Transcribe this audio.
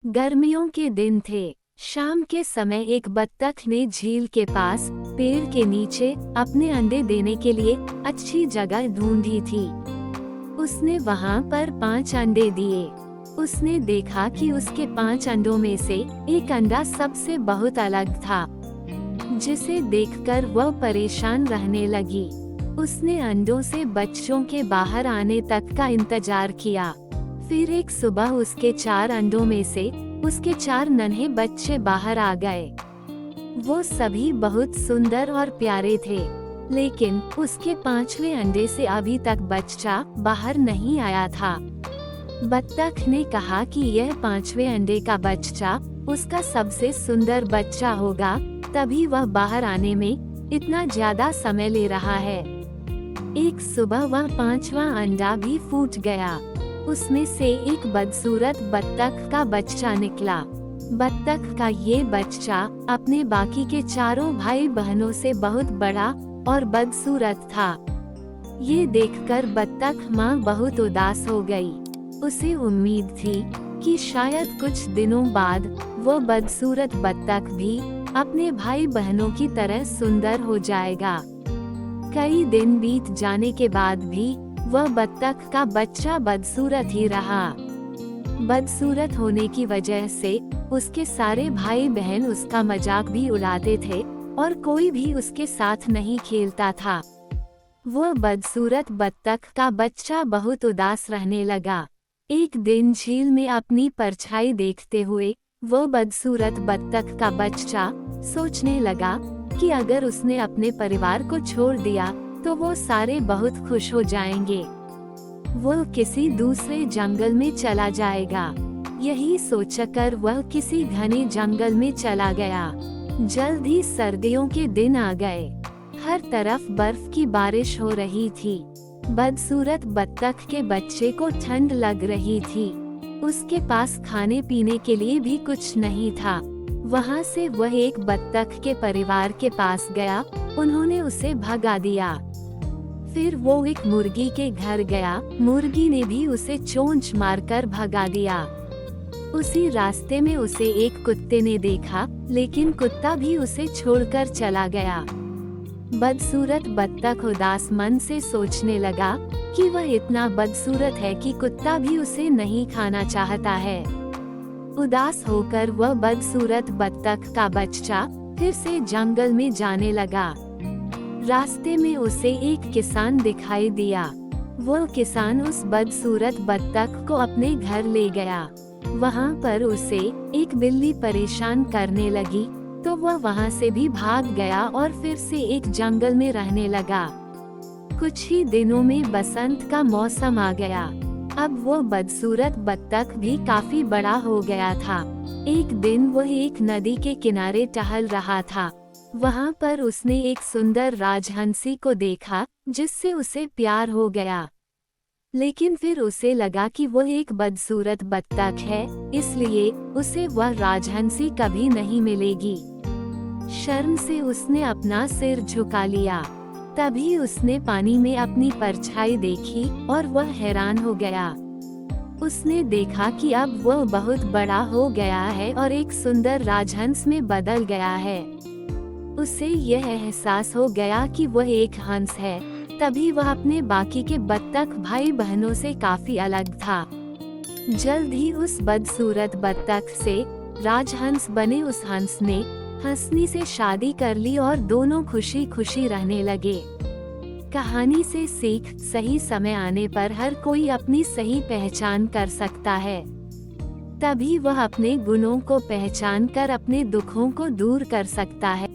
गर्मियों के दिन थे। शाम के समय एक बत्तख ने झील के पास पेड़ के नीचे अपने अंडे देने के लिए अच्छी जगह ढूंढी थी। उसने वहां पर 5 अंडे दिए। उसने देखा कि उसके 5 अंडों में से एक अंडा सबसे बहुत अलग था, जिसे देखकर वह परेशान रहने लगी। उसने अंडों से बच्चों के बाहर आने तक का इंतजार किया। फिर एक सुबह उसके 4 अंडों में से उसके 4 नन्हे बच्चे बाहर आ गए। वो सभी बहुत सुंदर और प्यारे थे, लेकिन उसके 5वें अंडे से अभी तक बच्चा बाहर नहीं आया था। बत्तख ने कहा कि यह 5वें अंडे का बच्चा उसका सबसे सुंदर बच्चा होगा, तभी वह बाहर आने में इतना ज्यादा समय ले रहा है। एक सुबह वह 5वां अंडा भी फूट गया। उसमें से एक बदसूरत बत्तख का बच्चा निकला। बत्तख का ये बच्चा अपने बाकी के चारों भाई बहनों से बहुत बड़ा और बदसूरत था। ये देखकर बत्तख माँ बहुत उदास हो गई। उसे उम्मीद थी कि शायद कुछ दिनों बाद वो बदसूरत बत्तख भी अपने भाई बहनों की तरह सुंदर हो जाएगा। कई दिन बीत जाने के बाद भी वह बत्तख का बच्चा बदसूरत ही रहा। बदसूरत होने की वजह से उसके सारे भाई बहन उसका मजाक भी उड़ाते थे और कोई भी उसके साथ नहीं खेलता था। वह बदसूरत बत्तख का बच्चा बहुत उदास रहने लगा। एक दिन झील में अपनी परछाई देखते हुए वह बदसूरत बत्तख का बच्चा सोचने लगा कि अगर उसने अपने परिवार को छोड़ दिया तो वो सारे बहुत खुश हो जाएंगे। वो किसी दूसरे जंगल में चला जाएगा। यही सोचकर वह किसी घने जंगल में चला गया। जल्द ही सर्दियों के दिन आ गए। हर तरफ बर्फ की बारिश हो रही थी। बदसूरत बत्तख के बच्चे को ठंड लग रही थी। उसके पास खाने पीने के लिए भी कुछ नहीं था। वहाँ से वह एक बत्तख के परिवार के पास गया। उन्होंने उसे भगा दिया। फिर वो एक मुर्गी के घर गया। मुर्गी ने भी उसे चोंच मारकर भगा दिया। उसी रास्ते में उसे एक कुत्ते ने देखा, लेकिन कुत्ता भी उसे छोड़कर चला गया। बदसूरत बत्तख उदास मन से सोचने लगा कि वह इतना बदसूरत है कि कुत्ता भी उसे नहीं खाना चाहता है। उदास होकर वह बदसूरत बत्तख का बच्चा फिर से जंगल में जाने लगा। रास्ते में उसे एक किसान दिखाई दिया। वो किसान उस बदसूरत बत्तख को अपने घर ले गया। वहाँ पर उसे एक बिल्ली परेशान करने लगी, तो वह वहाँ से भी भाग गया और फिर से एक जंगल में रहने लगा। कुछ ही दिनों में बसंत का मौसम आ गया। अब वो बदसूरत बत्तख भी काफी बड़ा हो गया था। एक दिन वह एक नदी के किनारे टहल रहा था। वहाँ पर उसने एक सुंदर राजहंसी को देखा, जिससे उसे प्यार हो गया। लेकिन फिर उसे लगा कि वह एक बदसूरत बत्तख है, इसलिए उसे वह राजहंसी कभी नहीं मिलेगी। शर्म से उसने अपना सिर झुका लिया। तभी उसने पानी में अपनी परछाई देखी और वह हैरान हो गया। उसने देखा कि अब वह बहुत बड़ा हो गया है और एक सुंदर राजहंस में बदल गया है। उसे यह एहसास हो गया कि वह एक हंस है। तभी वह अपने बाकी के बत्तख भाई बहनों से काफी अलग था। जल्द ही उस बदसूरत बत्तख से राजहंस बने उस हंस ने हंसनी से शादी कर ली और दोनों खुशी खुशी रहने लगे। कहानी से सीख, सही समय आने पर हर कोई अपनी सही पहचान कर सकता है। तभी वह अपने गुणों को पहचान कर अपने दुखों को दूर कर सकता है।